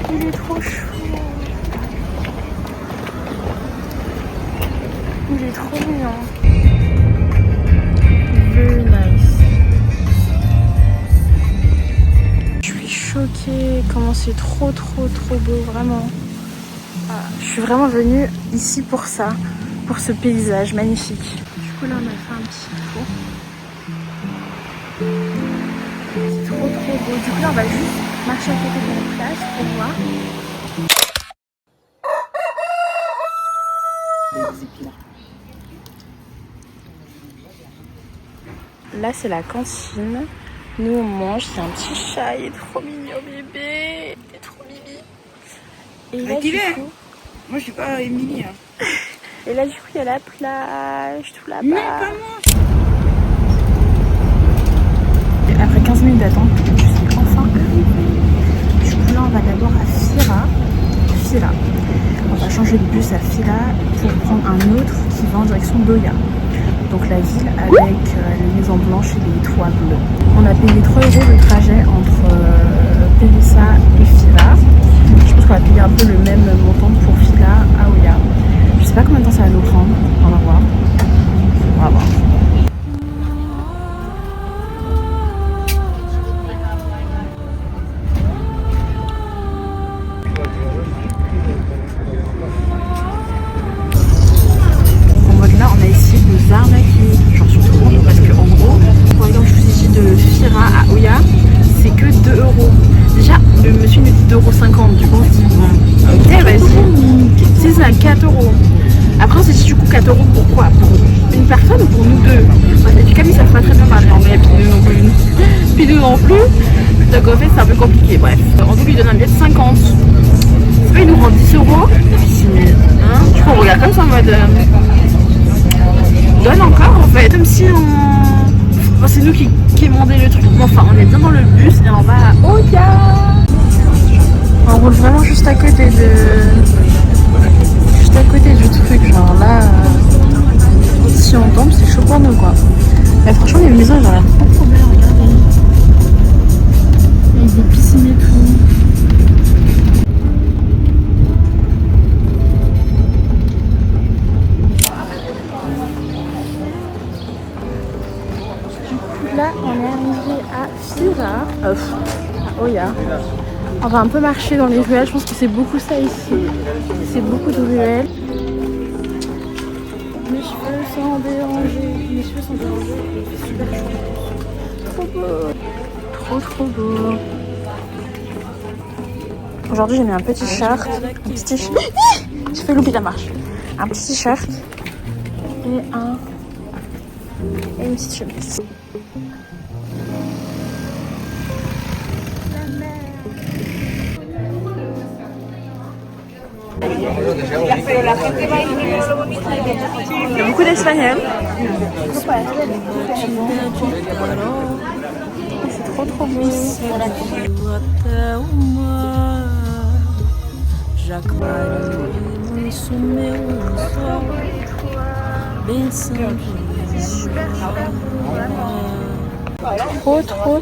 Il est trop chaud. Il est trop mignon. Very nice. Je suis choquée. Comment c'est trop beau, vraiment. Je suis vraiment venue ici pour ça, pour ce paysage magnifique. Du coup là on a fait un petit tour. C'est trop beau. Du coup là on va juste marcher à côté de la plage pour voir. Là c'est la cantine. Nous on mange, c'est un petit chat, il est trop mignon bébé. Il est trop mimi. Et là, du coup... Moi je suis pas Émilie. Hein. Et là du coup il y a la plage, tout là-bas. Mais comment? Après 15 minutes d'attente, je suis enfin arrivée. Du coup là on va d'abord à Fira. On va changer de bus à Fira pour prendre un autre qui va en direction d'Oya. Donc la ville avec les maisons blanches et les toits bleus. On a payé 3 € le trajet entre Pélissa et Fira. Je pense qu'on va payer un peu le même montant pour Fira à Oya. Je sais pas combien de temps ça va nous prendre. On va voir. On va voir. Là on a essayé de nous arnaquer, genre sur tout le monde, parce que en gros, par exemple je vous ai dit de Fira à Oya, c'est que 2 €. Déjà le monsieur nous dit 2,50 €, du coup on se dit bon, ok vas-y, si c'est à 4 €. Après on s'est dit du coup 4 € pour quoi? Pour une personne ou pour nous deux? Du coup ils savent pas très bien parler anglais, puis nous non plus, donc en fait c'est un peu compliqué, bref. On veut lui donner un billet de 50. Après il nous rend 10 €, et puis hein, du coup on regarde comme ça en mode... donne encore en fait, comme si on... c'est nous qui quémandait le truc. Enfin, on est bien dans le bus et on va à Oya. On roule vraiment juste à côté du truc. Genre là, si on tombe, c'est chaud pour nous quoi. Mais franchement, les maisons elles ont l'air trop belles, regardez. Avec des piscines et tout. Là, on est arrivé à Fira, à Oya. On va un peu marcher dans les ruelles. Je pense que c'est beaucoup ça ici. C'est beaucoup de ruelles. Mes cheveux sont dérangés. Il fait super chaud. Trop beau. Trop beau. Aujourd'hui, j'ai mis un petit shirt. Un petit t-shirt. J'ai fait louper la marche. Un petit t-shirt. Et une petite chemise. Il y a beaucoup d'Espagnols. C'est trop beau.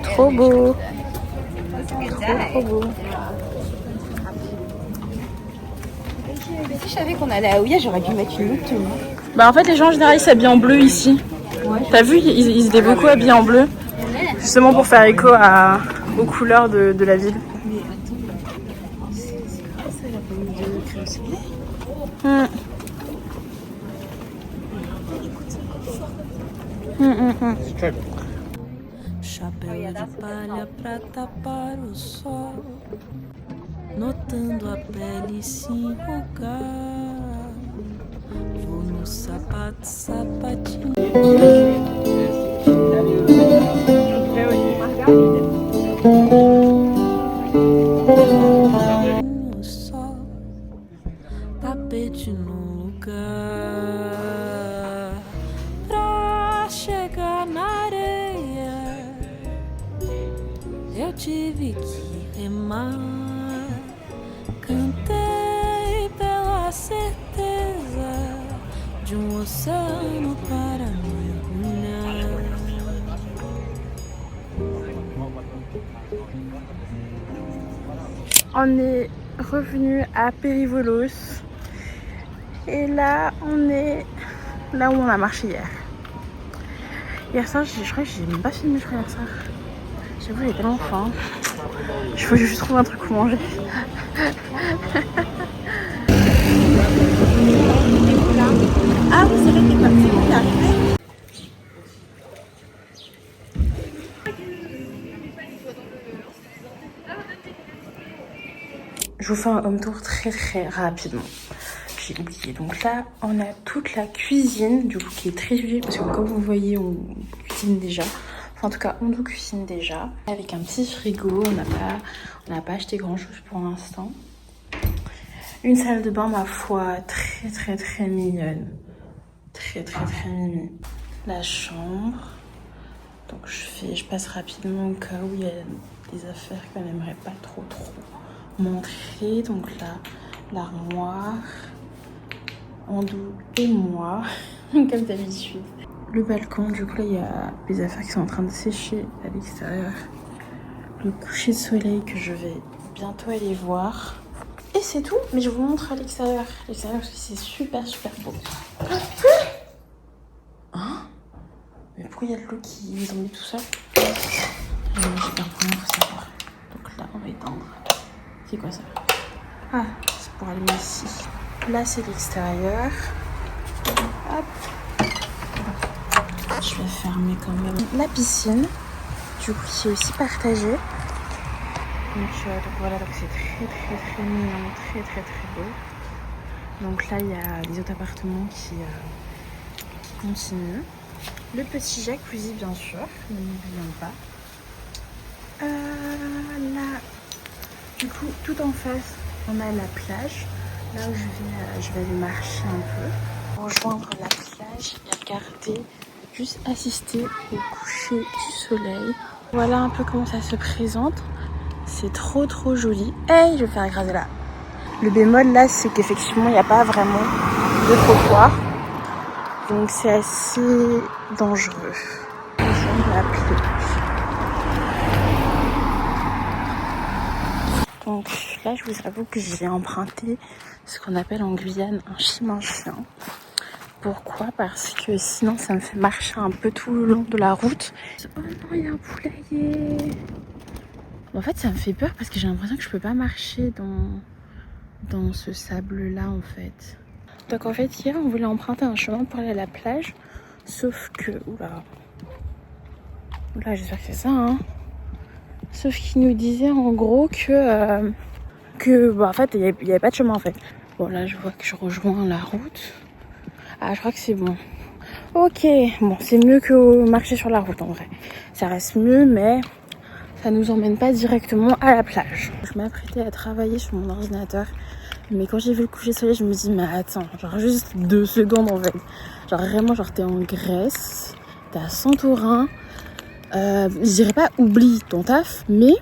Trop beau. Trop beau. Si je savais qu'on allait à Oya, j'aurais dû mettre une autre tenue. Bah en fait les gens en général ils s'habillent en bleu ici. Ouais. T'as vu, ils étaient beaucoup habillés en bleu. Justement pour faire écho aux couleurs de la ville. Mais attends, c'est quoi ça la famille de crayon ciblé? Chapéu de palha pra tapar o sol, notando a pele se enrugar. Vou no sapatinho. O sol, tapete no lugar. Pra chegar na areia, eu tive que remar. Cantei pela certeza de oceano para mergulhar. On est revenue à Périvolos. Et là, on est là où on a marché hier. Hier soir, je crois que j'ai même pas filmé, je crois, hier soir. J'avoue, j'ai tellement faim. Il faut juste trouver un truc pour manger. Ah oui, c'est vrai que c'est bon, t'es arrivé. Je vous fais un home tour très rapidement. J'ai oublié. Donc là, on a toute la cuisine, du coup, qui est très jolie parce que comme vous voyez, on cuisine déjà. Enfin, en tout cas, on nous cuisine déjà. Avec un petit frigo, on n'a pas acheté grand chose pour l'instant. Une salle de bain, ma foi, très mignonne. Très mimi. La chambre. Donc je passe rapidement au cas où il y a des affaires qu'on n'aimerait pas trop montrer. Donc là, l'armoire, Andou et moi, comme d'habitude. Le balcon, du coup là il y a les affaires qui sont en train de sécher à l'extérieur. Le coucher de soleil que je vais bientôt aller voir. Et c'est tout, mais je vous montre à l'extérieur. L'extérieur parce que c'est super beau. Hein? Mais pourquoi il y a de l'eau qui est tombée tout seul? J'ai peur pour moi, faut savoir. Donc là, on va éteindre. C'est quoi ça? Ah, c'est pour allumer ici. Là, c'est l'extérieur. Hop. Je vais fermer quand même. La piscine, du coup, qui est aussi partagée. Donc voilà, donc c'est très mignon, très beau. Donc là, il y a les autres appartements qui continuent. Le petit jacuzzi, bien sûr, ne n'oublions pas. Là, du coup, tout en face, on a la plage. Là où je vais aller marcher un peu. Rejoindre la plage et regarder, juste assister au coucher du soleil. Voilà un peu comment ça se présente. C'est trop joli. Hey, je vais faire écraser là. Le bémol là, c'est qu'effectivement, il n'y a pas vraiment de trottoir. Donc c'est assez dangereux. La plage. Donc là, je vous avoue que j'ai emprunté ce qu'on appelle en Guyane un chien. Pourquoi? Parce que sinon, ça me fait marcher un peu tout le long de la route. Oh non, il y a un poulailler. En fait, ça me fait peur parce que j'ai l'impression que je peux pas marcher dans ce sable-là, en fait. Donc en fait, hier, on voulait emprunter un chemin pour aller à la plage. Sauf que... Oula, j'espère que c'est ça, hein. Sauf qu'il nous disait en gros que en fait, il n'y avait pas de chemin, en fait. Bon, là, je vois que je rejoins la route. Ah, je crois que c'est bon. Ok, bon, c'est mieux que marcher sur la route, en vrai. Ça reste mieux, mais... ça nous emmène pas directement à la plage. Je m'apprêtais à travailler sur mon ordinateur. Mais quand j'ai vu le coucher de soleil, je me dis, mais attends, genre juste 2 secondes en fait. Genre vraiment, genre t'es en Grèce, t'es à Santorin. Je dirais pas oublie ton taf, mais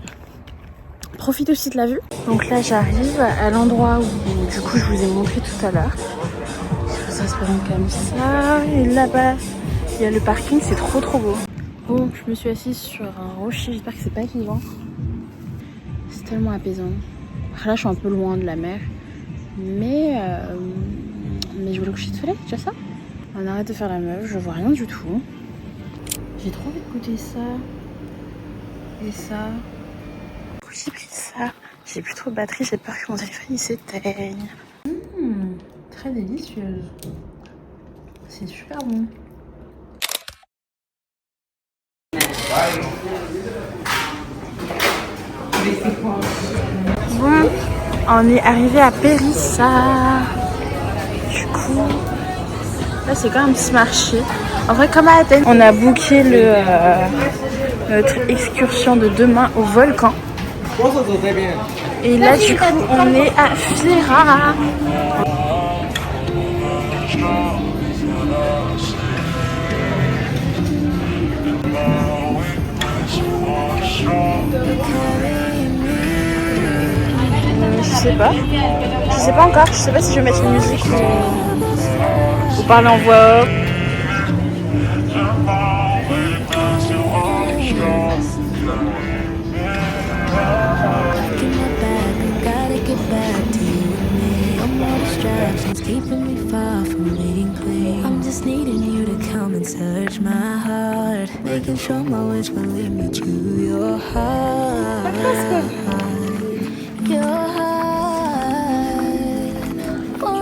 profite aussi de la vue. Donc là, j'arrive à l'endroit où du coup je vous ai montré tout à l'heure. Ça se présente comme ça. Et là-bas, il y a le parking, c'est trop beau. Bon, je me suis assise sur un rocher, j'espère que c'est pas vivant. C'est tellement apaisant. Là, je suis un peu loin de la mer. Mais je vois le coucher de soleil, déjà ça. On arrête de faire la meuf, je vois rien du tout. J'ai trop envie de goûter ça. Et ça. J'ai pris ça. J'ai plus trop de batterie, j'ai peur que mon téléphone il s'éteigne. Très délicieuse. C'est super bon. Bon, on est arrivé à Périssa. Du coup, là c'est quand même un petit marché. En vrai, comme à Athènes, on a booké notre excursion de demain au volcan. Et là, du coup, on est à Fira. Je sais pas encore. Je sais pas si je vais mettre une musique ou parler en voix off. back to you and me. No more distractions keeping me far from needing clean. I'm just needing you to come and search my heart, making sure my wish will lead me to your heart. Your heart.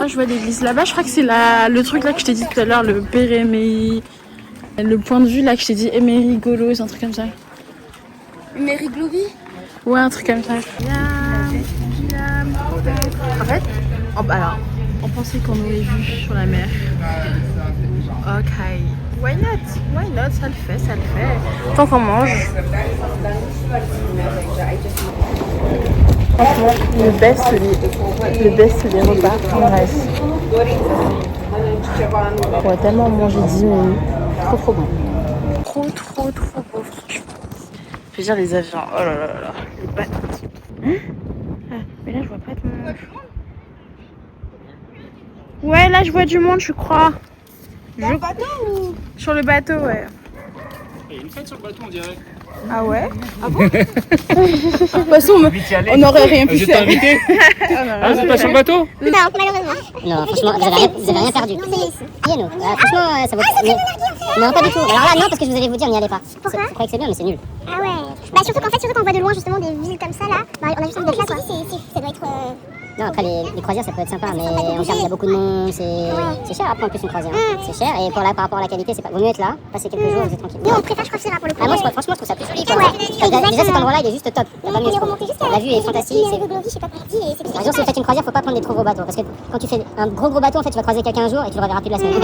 Je vois l'église là-bas, je crois que c'est le truc là que je t'ai dit tout à l'heure, le Père Emery. Le point de vue là que je t'ai dit, Emery Golos, un truc comme ça. Emery Globy. Ouais, un truc comme ça. En fait, alors, on pensait qu'on aurait vu sur la mer. Ok, why not? Why not? Ça le fait, ça le fait. Tant qu'on mange. Franchement, le best des repas en Grèce. On va tellement manger 10 minutes. Trop bon. Trop beau, franchement. Je veux dire les avions, oh là là là, les bateaux. Ah, mais là je vois pas de monde. Ouais, là je vois du monde, je crois. Dans le bateau ou... Sur le bateau, ouais. Il y a une fête sur le bateau, on dirait. Ah ouais? Ah bon? De toute façon, on n'aurait rien pu faire. Invité ah, vous êtes pas sur le bateau? Non, malheureusement. Non, franchement, vous avez rien perdu. Franchement, ça vaut... Non, pas du tout. Alors là, non, parce que je vous allais vous dire, n'y allez pas. Pourquoi? Vous croyez que c'est bien, mais c'est nul. Ah ouais. Bah surtout qu'en fait, surtout quand on voit de loin justement des villes comme ça là, bah on a juste envie d'être là quoi. Ça doit être... Non, après, les croisières, ça peut être sympa, mais on cherche, il y a beaucoup de monde, c'est cher après en plus une croisière. C'est cher, et par rapport à la qualité, c'est pas... Vaut mieux être là, passer quelques jours, vous êtes tranquille. Nous on préfère, je crois que c'est là pour le coup. Ah, moi, franchement, je trouve ça plus joli. Quoi. Ouais, Déjà, cet endroit-là, il est juste top. Il y a pas mieux, je trouve. La vue est fantastique. Par exemple, si vous faites une croisière, faut pas prendre des trop gros bateaux. Parce que quand tu fais un gros bateau, en fait, tu vas croiser quelqu'un un jour et tu le reverras plus de la semaine.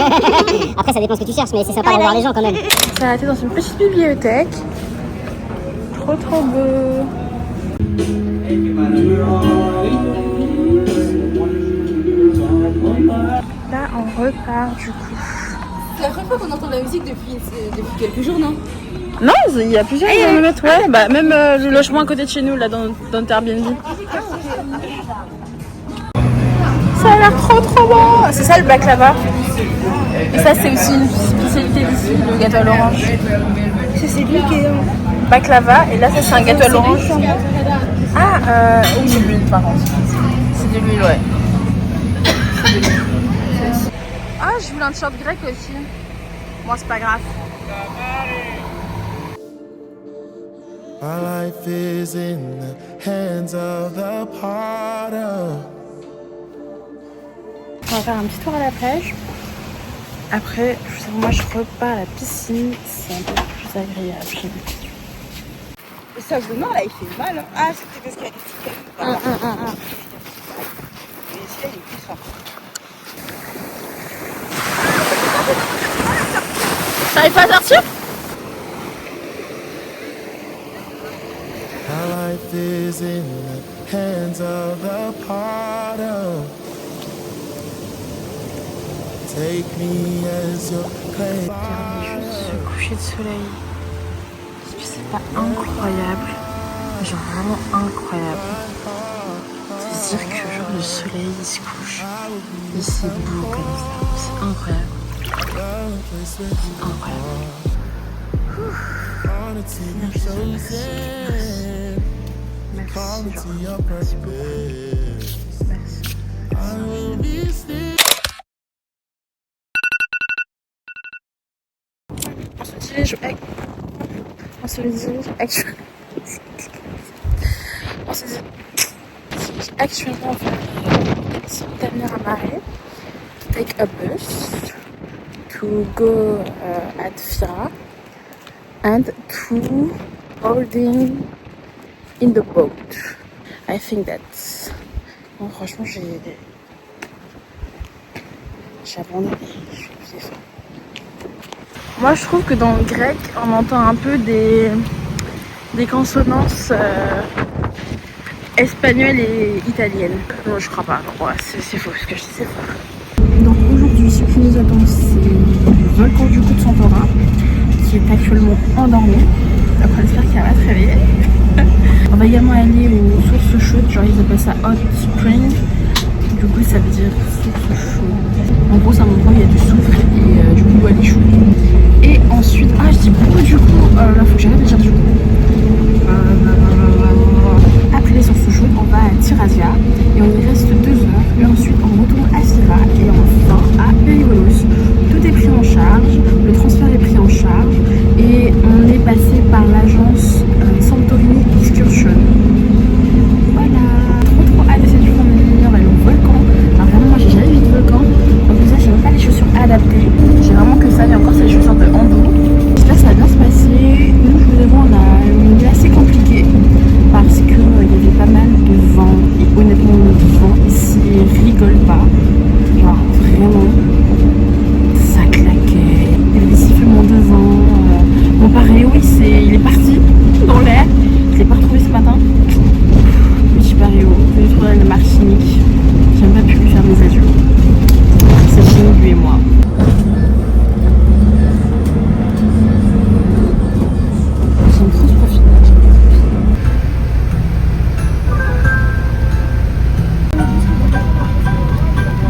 Après, ça dépend ce que tu cherches, mais c'est sympa de revoir les gens quand même. Ça a été dans une petite bibliothèque. Trop beau. Là, on repart du coup. C'est la première fois qu'on entend la musique depuis quelques jours, non? Non, il y a plusieurs kilomètres, ouais. Bah, même le logement à côté de chez nous, là, dans notre Airbnb. Ça a l'air trop bon. C'est ça le baklava. Et ça, c'est aussi une spécialité d'ici, le gâteau à l'orange. C'est lui qui est... Baklava, et là, ça, c'est un gâteau à l'orange. Ah, oui, c'est de l'huile, par contre. C'est de l'huile, ouais. Ah, je voulais un t-shirt grec aussi. Bon, c'est pas grave. My life is in the hands of the potter. On va faire un petit tour à la plage. Après, moi je repars à la piscine, c'est un peu plus agréable. Le sable noir là, il fait mal. Ah, c'était parce qu'il y a des petits cailloux. Mais ici, là, il est plus fort. T'arrives pas à sortir? My life is in the hands of the potter. Take me as your clay. Regardez juste ce coucher de soleil. Est-ce que c'est pas incroyable? Genre vraiment incroyable. C'est dire que genre le soleil il se couche et c'est beau comme ça. C'est incroyable. C'est incroyable. Merci, merci beaucoup. Merci. On se dirige actuellement vers Terminer à Marée. Take a bus to go at Fira and to boarding in the boat. I think that's... Bon, franchement, j'ai abandonné. Je suis plus effort. Moi, je trouve que dans le grec, on entend un peu des consonances espagnoles et italiennes. Non, je crois pas. Ouais, c'est faux, ce que je dis, c'est faux. Donc aujourd'hui, ce qui nous attend, c'est le volcan du coup de Santorin, qui est actuellement endormi. Donc on espère qu'il va se réveiller. On va également aller aux sources chaudes, genre ils appellent ça hot spring. Du coup, ça veut dire source chaude. En gros, c'est un endroit où il y a du soufre et du coup, l'eau elle est chaude. Et ensuite, je dis beaucoup du coup, là faut que j'arrête de dire du coup. Après les sources chaudes, on va à sortir Asia et on y reste 2 heures et ensuite on retourne à Fira et enfin à Perivolos. Tout est pris en charge, le transfert est pris en charge et on est passé par l'agence Santorini Excursion. Voilà, trop hâte d'essayer de venir aller au volcan. Alors vraiment moi j'ai jamais vu de volcan, en plus là j'ai même pas les chaussures adaptées, j'ai vraiment que ça et encore c'est les chaussures de Ando. J'espère que ça va bien se passer. Nous je vous avoue on a une nuit assez compliquée parce que il y avait pas mal de vent et honnêtement le vent ici rigole pas, genre vraiment ça claquait, il y avait des sifflements de vent. Mon paréo il est parti dans l'air, je l'ai pas retrouvé ce matin. Petit paréo, je l'ai trouvé à la Martinique, j'ai même pas pu lui faire des adieux. C'est fini lui et moi. J'aime trop ce profil.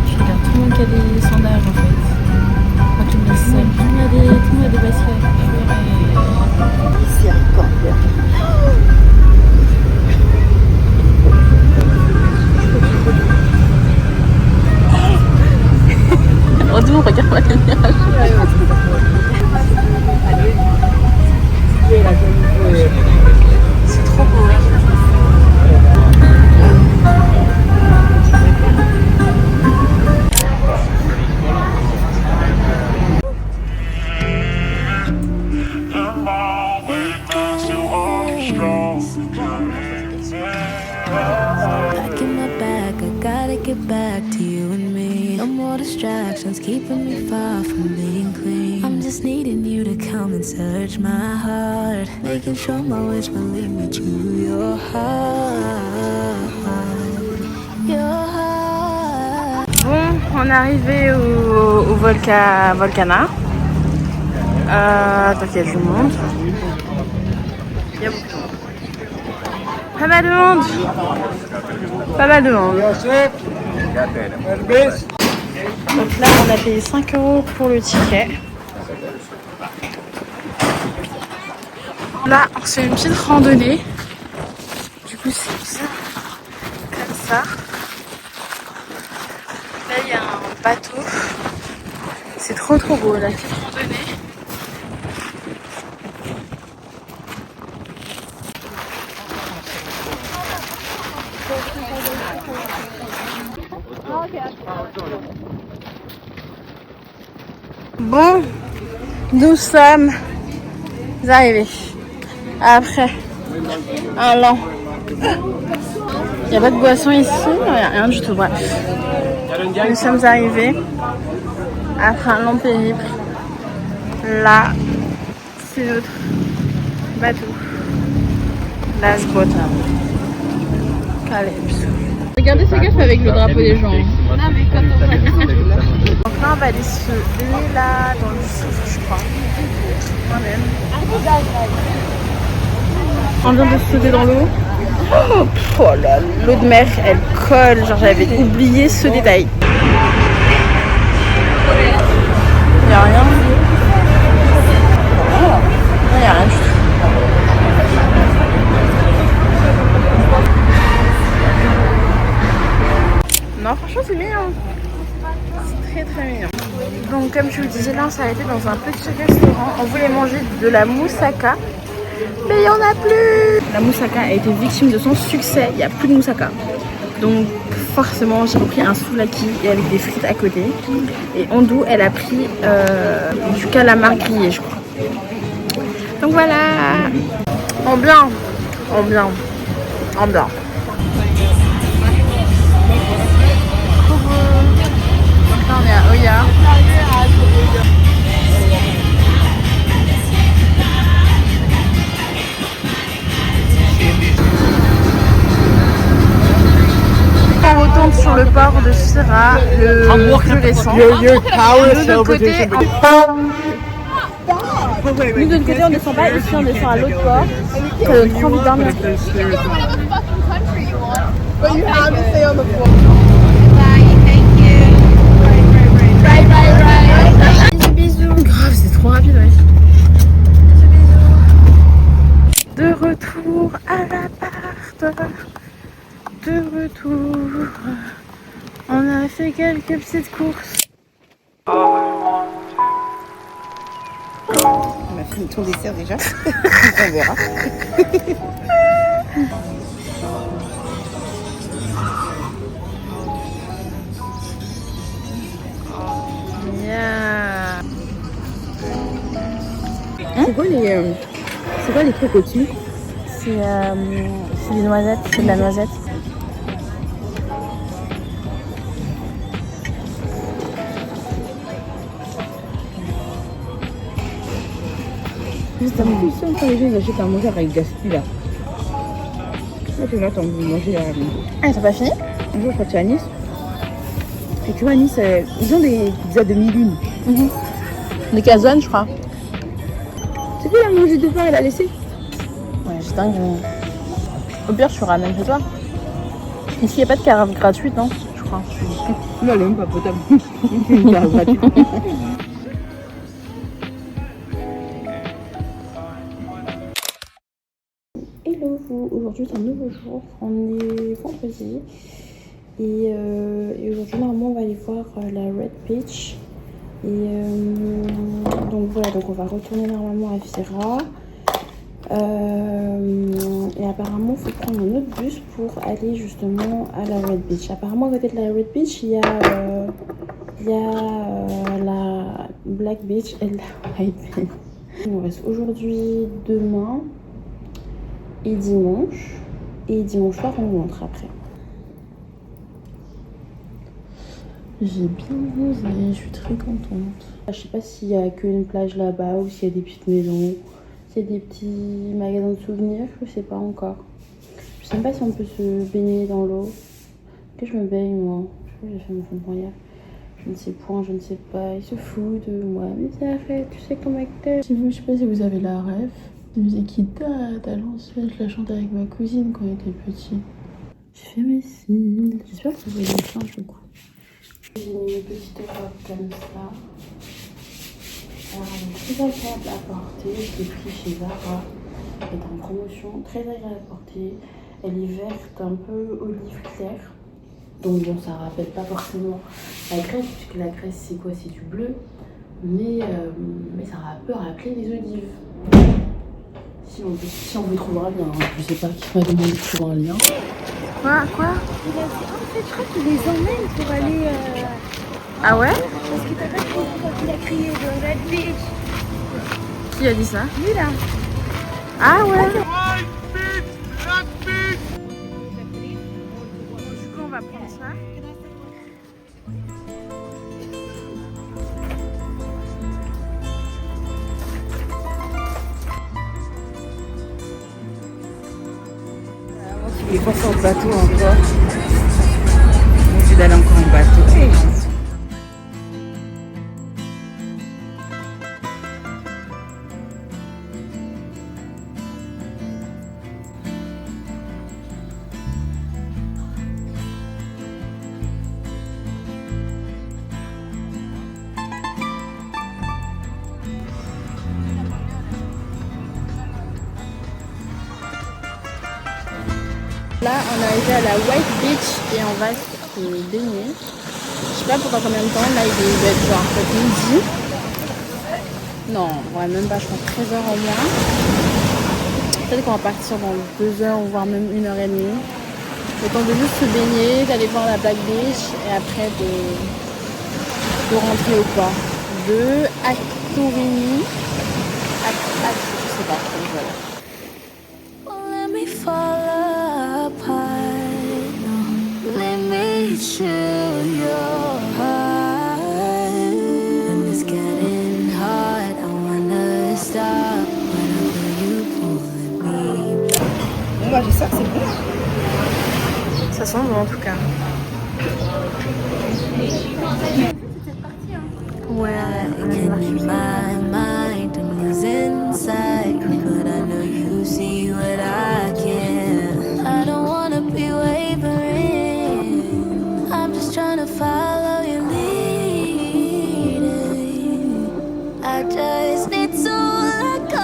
Je regarde tout le monde qui a des sondages en fait. Pas tout le monde seul. Tout le monde a des baskets. C'est encore bien. Oh tout le monde regarde la lumière. C'est trop beau. Back in my bag, I gotta get back to you and me. No more distractions keeping me far from being clean. I'm just needing you to come and search my heart, making sure my words will lead me to your heart. Your heart. Bon, on est arrivé au Volcana. Donc il y a du monde. Il y a beaucoup de monde. Pas mal de monde. Pas mal de monde. Donc là, on a payé 5 € pour le ticket. Là, on se fait une petite randonnée. Du coup, c'est ça. Comme ça. Là, il y a un bateau. C'est trop beau, la petite randonnée. Bon, nous sommes arrivés après un long. Il n'y a pas de boisson ici, il n'y a rien du tout, bref. Nous sommes arrivés après un long périple. Là, c'est notre bateau. Las Bottom. Calypso. Regardez ce gars avec le drapeau des gens. Donc là, on va aller se baigner là dans le soufre, je crois. Moi-même. On vient de sauter dans l'eau. Oh là, l'eau de mer, elle colle. Genre, j'avais oublié ce détail. Il n'y a rien. Il n'y a rien du tout. Non, franchement, c'est mignon. C'est très mignon. Donc, comme je vous le disais, là, on s'est arrêté dans un petit restaurant. On voulait manger de la moussaka, mais il n'y en a plus. La moussaka a été victime de son succès. Il n'y a plus de moussaka. Donc, forcément, j'ai repris un souvlaki et avec des frites à côté. Et Andou, elle a pris du calamar grillé, je crois. Donc voilà. En bien. Donc là, on est à Oya. On retourne sur le port de Fira, le plus récent. Nous, de notre côté, on descend pas. Ici, on descend à l'autre port. Ça donne trop envie de dormir. Bisous. Grave, c'est trop rapide, ouais. Bisous. De retour à l'appart. De retour On a fait quelques petites courses. On a fini ton dessert déjà. On verra. Yeah. C'est quoi les trucs au-dessus? C'est des noisettes, c'est de la noisette. C'est impression quand les gens ils achètent à manger avec gaspille là. Là tu vois, t'as envie de manger. Ah, c'est pas fini? Un jour quand tu es à Nice. Et tu vois à Nice, ils ont des pizzas de mi-lune. Des calzones, je crois. C'est quoi la manger 2 fois, elle a laissé? Ouais, c'est dingue. Au pire, je ramène chez toi. Ici, il n'y a pas de carafe gratuite, non? Je crois. Non, elle est même pas potable. C'est une carte gratuite. Hello vous, aujourd'hui c'est un nouveau jour, on est vendredi et aujourd'hui normalement on va aller voir la Red Beach et donc voilà, donc on va retourner normalement à Fira et apparemment il faut prendre un autre bus pour aller justement à la Red Beach. Apparemment à côté de la Red Beach il y a la Black Beach et la White Beach. Il nous reste aujourd'hui, demain et dimanche soir on rentre après. J'ai bien osé, je suis très contente. Je sais pas s'il y a qu'une plage là-bas ou s'il y a des petites maisons, s'il y a des petits magasins de souvenirs, je sais pas encore. Je sais même pas si on peut se baigner dans l'eau. Que je me baigne moi, je crois que j'ai fait mon fond de mariage. Je ne sais point, je ne sais pas, il se fout de moi. Mais arrête, tu sais comment t'es. Si vous, je sais pas si vous avez la ref. La musique qui date à l'ancienne, je la chantais avec ma cousine quand on était petit. J'ai fait mes cils. J'espère que vous voyez le change du coup. J'ai mis une petite robe comme ça. Alors, elle est très agréable à porter. Je l'ai pris chez Zara. Elle est en promotion, très agréable à porter. Elle est verte, un peu olive clair. Donc bon, ça rappelle pas forcément la Grèce, puisque la Grèce c'est quoi? C'est du bleu. Mais ça peut rappeler les olives. Si on veut trouver un lien, hein. Je sais pas qui m'a demandé de trouver un lien. Quoi? Il a dit, en fait, je crois qu'il les emmène pour aller. Ah ouais? Parce que t'as pas crié quand il a crié de Red Beach. Qui a dit ça? Lui là. Ah ouais? Du coup, on va prendre ça. Il est passé en bateau encore. On est d'aller encore en bateau. Hey, Jésus. Là, on est arrivé à la White Beach et on va se baigner. Je sais pas pendant combien de temps. Là, il doit être genre peut-être midi. Non, ouais, même pas, je crois 13h au moins. Peut-être qu'on va partir dans 2 heures ou voire même 1h30. Le temps de juste se baigner, d'aller voir la Black Beach et après de rentrer au port de Akureyri. Je sais pas, voilà. Let me fall apart. No, let me chill your heart. When it's getting hard, I wanna stop. Whenever you pull me back. Bon bah j'espère que c'est bon. Ça sent bon en tout cas. Ouais, In my mind, I'm losing sight, but I know you see what I can. I don't wanna be wavering. I'm just trying to follow your lead. I just need to let go.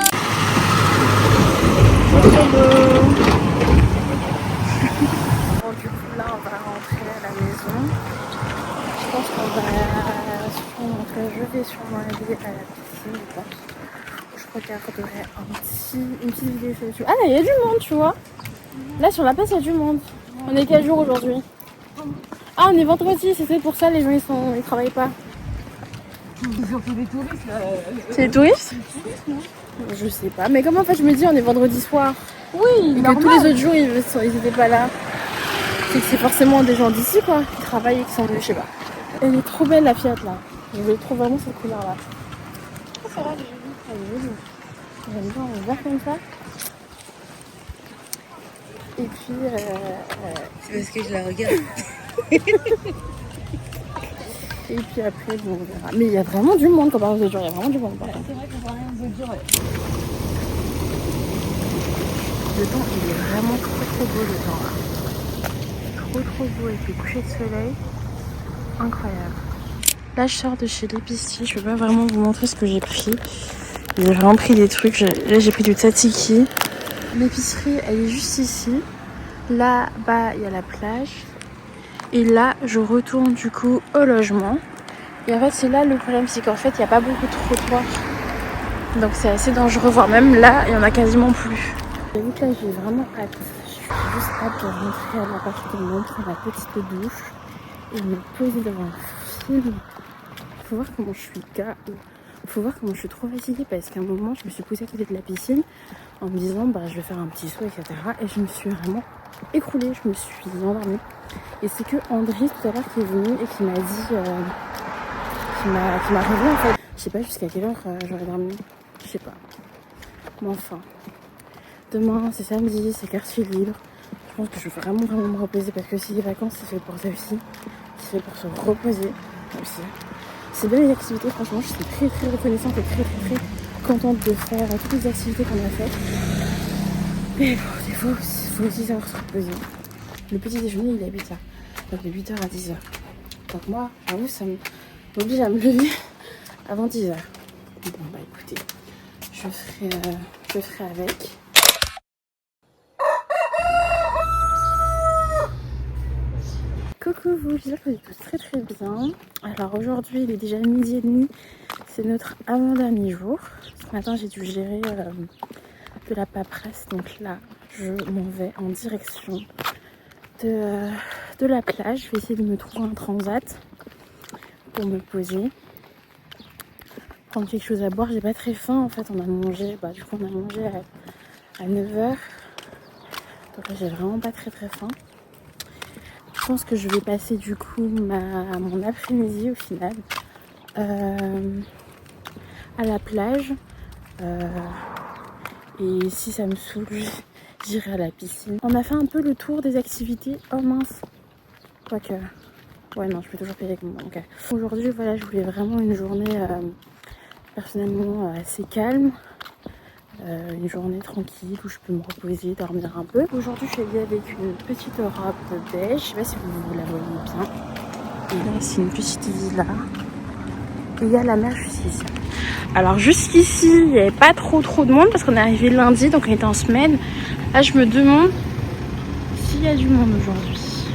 Bon, du coup là on va rentrer à la maison. Je pense qu'on va je vais sûrement aller à la piscine, je pense. Je regarderai une petite vidéo sur YouTube. Ah là, il y a du monde, tu vois. Là, sur la place, il y a du monde. On est quel jour aujourd'hui? Ah, on est vendredi, c'est pour ça les gens ils travaillent pas. C'est surtout des touristes là. C'est les touristes? Je sais pas, mais comment en fait je me dis on est vendredi soir? Oui, et que tous les autres jours ils étaient pas là. C'est que c'est forcément des gens d'ici quoi, qui travaillent et qui sont venus, je sais pas. Elle est trop belle la Fiat là. Je trouve vraiment cette couleur là. Oh, ça va, j'ai vu. Elle est jolie. J'aime bien, on va comme ça. Et puis c'est parce que je la regarde. Et puis après, bon, on verra. Mais il y a vraiment du monde comparé aux autres jours, il y a vraiment du monde. C'est vrai qu'on voit rien aux autres jours. Le temps, il est vraiment trop beau le temps là. Trop beau avec les couchers de soleil. Incroyable. Là, je sors de chez l'épicier. Je peux pas vraiment vous montrer ce que j'ai pris. J'ai vraiment pris des trucs. Là, j'ai pris du tzatziki. L'épicerie, elle est juste ici. Là-bas, il y a la plage. Et là, je retourne du coup au logement. Et en fait, c'est là le problème, c'est qu'en fait, il n'y a pas beaucoup de trottoirs. Donc c'est assez dangereux, voire même là, il n'y en a quasiment plus. J'avoue que là, j'ai vraiment hâte. Je suis juste hâte de rentrer à l'appartement, prendre ma petite douche et me poser devant un film. Faut voir comment je suis faut voir comment je suis trop fatiguée parce qu'à un moment, je me suis posée à côté de la piscine en me disant, bah, je vais faire un petit saut, etc. Et je me suis vraiment écroulée, je me suis endormie. Et c'est que André tout à l'heure qui est venu et qui m'a dit, qui m'a réveillée en fait. Je sais pas jusqu'à quelle heure j'aurais dormi, je sais pas. Mais enfin, demain c'est samedi, c'est quartier libre. Je pense que je vais vraiment me reposer parce que si les vacances c'est fait pour ça aussi, c'est fait pour se reposer aussi. C'est bien les activités, franchement je suis très reconnaissante et très contente de faire toutes les activités qu'on a faites. Mais bon, il faut aussi savoir se reposer. Le petit déjeuner il est à 8h, donc de 8h à 10h. Donc moi, j'avoue, ça m'oblige à me lever avant 10h. Bon bah écoutez, je ferai avec. Coucou vous, j'espère que vous êtes tous très bien. Alors aujourd'hui il est déjà 12h30, c'est notre avant-dernier jour. Ce matin j'ai dû gérer de la paperasse, donc là je m'en vais en direction de la plage. Je vais essayer de me trouver un transat pour me poser, prendre quelque chose à boire. J'ai pas très faim en fait, on a mangé, du coup on a mangé à 9h, donc là j'ai vraiment pas très faim. Je pense que je vais passer du coup mon après-midi au final à la plage et si ça me saoule j'irai à la piscine. On a fait un peu le tour des activités. Oh mince, quoique ouais non je peux toujours payer avec mon banque. Aujourd'hui voilà, je voulais vraiment une journée personnellement assez calme. Une journée tranquille où je peux me reposer, dormir un peu. Aujourd'hui je suis habillée avec une petite robe beige, je sais pas si vous la voyez bien. Et là c'est une petite villa. Et il y a la mer juste ici. Alors jusqu'ici il n'y avait pas trop de monde parce qu'on est arrivé lundi, donc on était en semaine. Là je me demande s'il y a du monde aujourd'hui.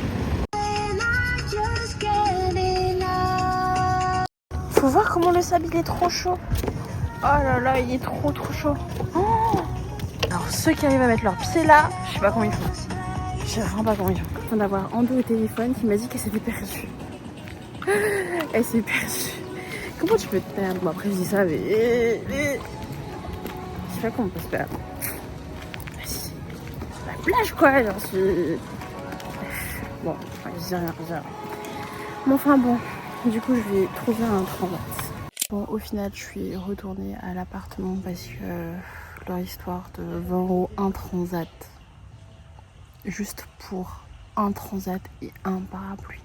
Faut voir comment le sable il est trop chaud. Oh là là, il est trop chaud. Oh, alors ceux qui arrivent à mettre leurs pieds là, je sais pas comment ils font. Je sais vraiment pas comment ils font. Je viens d'avoir Ando au téléphone qui m'a dit qu'elle s'était perdue. Elle s'est perdue. Comment tu peux te perdre? Bon après je dis ça mais... Je sais pas comment on peut se perdre. C'est la plage quoi, genre Bon, je dis rien. Mais enfin bon, du coup je vais trouver un transat. Bon, au final, je suis retournée à l'appartement parce que leur histoire de 20 € un transat, juste pour un transat et un parapluie.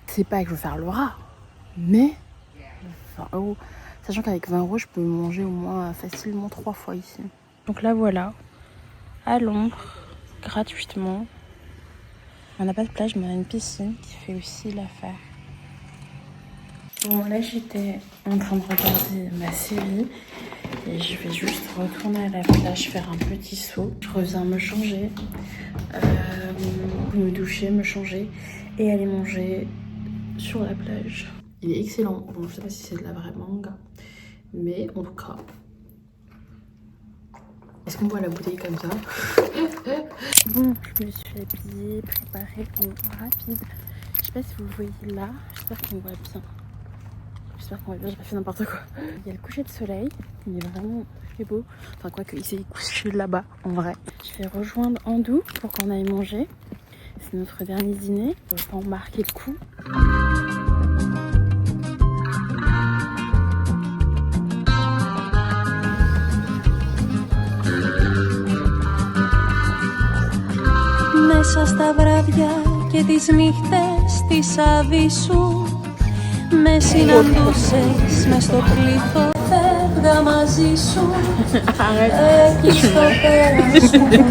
C'est pas que je veux faire le rat, mais 20 €. Sachant qu'avec 20 € je peux manger au moins facilement 3 fois ici. Donc là voilà, à l'ombre, gratuitement. On n'a pas de plage mais on a une piscine qui fait aussi l'affaire. Bon là j'étais en train de regarder ma série Et je vais juste retourner à la plage, faire un petit saut. Je reviens me changer, me doucher, me changer et aller manger sur la plage. Il est excellent. Bon, je sais pas si c'est de la vraie mangue, mais en tout cas, est-ce qu'on boit la bouteille comme ça? Bon, je me suis habillée, préparée en rapide. Je sais pas si vous voyez là, j'espère qu'on voit bien. J'espère qu'on va bien, j'ai pas fait n'importe quoi. Il y a le coucher de soleil, il est vraiment très beau. Enfin, quoi qu'il s'est couché là-bas, en vrai. Je vais rejoindre Andou pour qu'on aille manger. C'est notre dernier dîner, on va pas en marquer le coup. Μέσα στα βράδια και τις νύχτες της Αβυσσού με συναντούσες μες στο κλίθο, φεύγα μαζί σου εκεί στο πέρας που δεν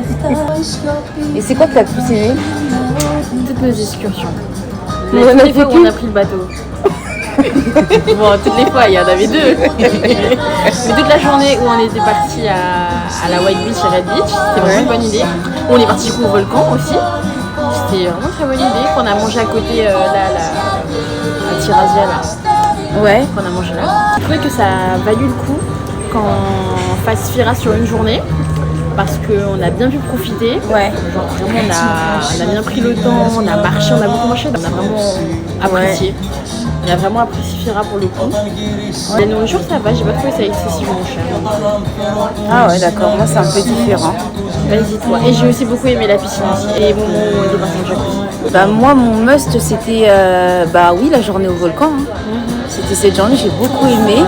φτάσει σιωπή. Et c'est quoi que t'as plus aimé? Toutes nos excursions. Toutes les fois où on a pris le bateau. Bon, toutes les fois, il y en avait deux. Mais toute la journée où on était parti à la White Beach et Red Beach, c'était vraiment une bonne idée. On est parti du coup au volcan aussi. C'était vraiment une très bonne idée. Qu'on a mangé à côté la Tirazia là. Ouais. Qu'on a mangé là. Je trouvais que ça a valu le coup qu'on fasse Fira sur une journée. Parce qu'on a bien pu profiter. Ouais. Genre vraiment on a bien pris le temps, on a marché, on a beaucoup marché, on a vraiment apprécié. On a vraiment apprécié Fira pour le coup. La nourriture ça va, j'ai pas trouvé ça excessivement cher. Ah ouais, d'accord, moi c'est un peu différent. Vas-y toi. Et j'ai aussi beaucoup aimé la piscine aussi. Et les moments où on était parti en jacuzzi. Bah moi mon must c'était bah oui la journée au volcan. Hein. C'était cette journée, j'ai beaucoup aimé.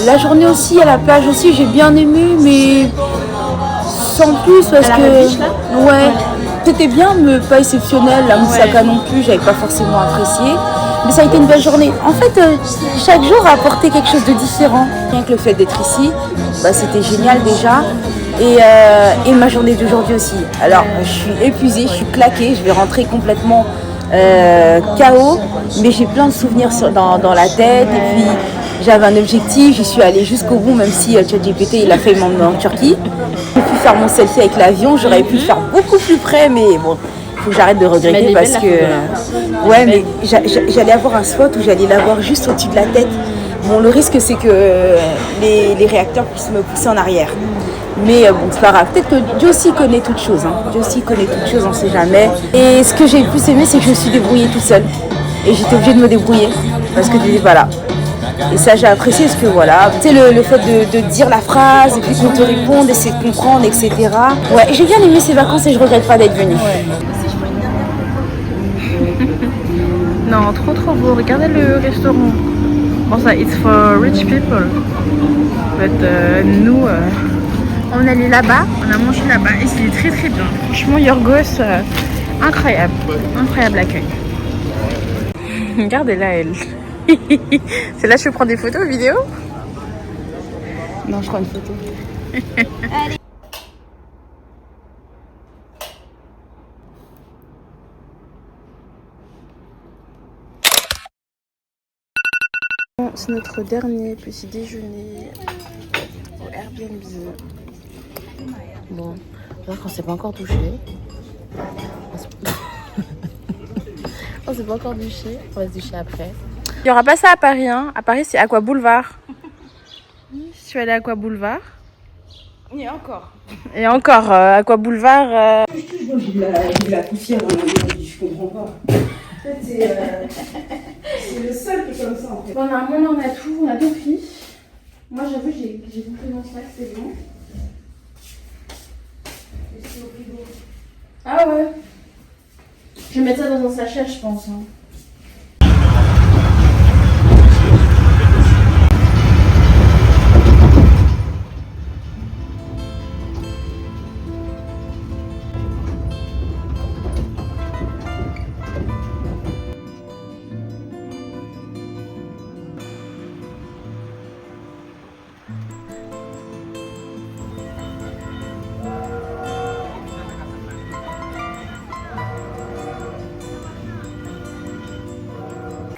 La journée aussi à la plage aussi j'ai bien aimé mais sans plus parce que ouais c'était bien mais pas exceptionnel, la moussaka non plus j'avais pas forcément apprécié mais ça a été une belle journée. En fait chaque jour a apporté quelque chose de différent. Rien que le fait d'être ici bah, c'était génial déjà et ma journée d'aujourd'hui aussi. Alors je suis épuisée, je suis claquée, je vais rentrer complètement KO mais j'ai plein de souvenirs dans la tête et puis j'avais un objectif, j'y suis allée jusqu'au bout même si ChatGPT il a fait m'emmener en Turquie. J'ai pu faire mon selfie avec l'avion, j'aurais pu le faire beaucoup plus près mais bon, il faut que j'arrête de regretter parce que ouais mais j'allais avoir un spot où j'allais l'avoir juste au-dessus de la tête. Bon le risque c'est que les réacteurs puissent me pousser en arrière. Mais bon c'est pas grave, peut-être que Dieu aussi connaît toutes choses, hein. Dieu aussi connaît toutes choses, on sait jamais. Et ce que j'ai le plus aimé c'est que je me suis débrouillée toute seule. Et j'étais obligée de me débrouiller parce que tu n'étais pas là. Et ça j'ai apprécié parce que voilà, tu sais le fait de dire la phrase et puis qu'on te réponde, essayer de comprendre, etc. Ouais, j'ai bien aimé ces vacances et je regrette pas d'être venue. Ouais. Non, trop beau. Regardez le restaurant. Bon ça, it's for rich people. But nous, on est allé là-bas, on a mangé là-bas et c'était très bien. Franchement, Yorgos, incroyable. Incroyable accueil. Regardez-la elle. C'est là que je prends des photos, vidéos? Non, je prends une photo. Bon, c'est notre dernier petit déjeuner au Airbnb. Bon, j'espère qu'on s'est pas encore douché. On s'est pas encore douché, on va se doucher après. Il n'y aura pas ça à Paris, hein. À Paris, c'est Aqua Boulevard. Je suis allée à Aqua Boulevard. Et encore. Et encore, Aqua Boulevard. J'ai la poussière, je comprends pas. En fait, c'est le seul qui est comme ça. En fait. Bon, normalement, on a tout, on a tout pris. Moi, j'avoue, j'ai bouclé mon sac, c'est bon. Et c'est au frigo. Ah ouais. Je vais mettre ça dans un sachet, je pense. Hein.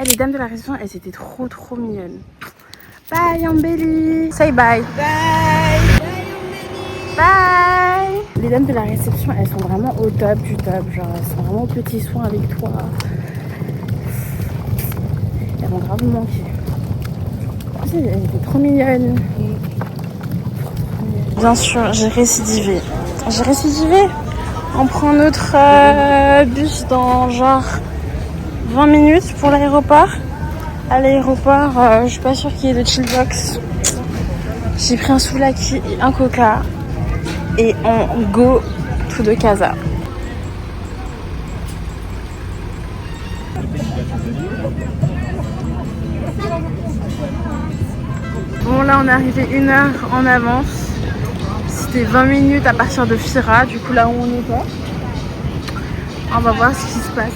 Les dames de la réception, elles étaient trop mignonnes. Bye Ambelly. Say bye. Bye. Bye. Les dames de la réception, elles sont vraiment au top du top. Genre, elles sont vraiment aux petits soins avec toi. Elles m'ont grave manqué. Elle était trop mignonne. Bien sûr, j'ai récidivé. On prend notre bus dans genre 20 minutes pour l'aéroport. À l'aéroport, je suis pas sûre qu'il y ait de chillbox. J'ai pris un souvlaki et un coca. Et on go to de casa. Bon là on est arrivé 1 heure en avance. C'était 20 minutes à partir de Fira, du coup là où on est pas. On va voir ce qui se passe.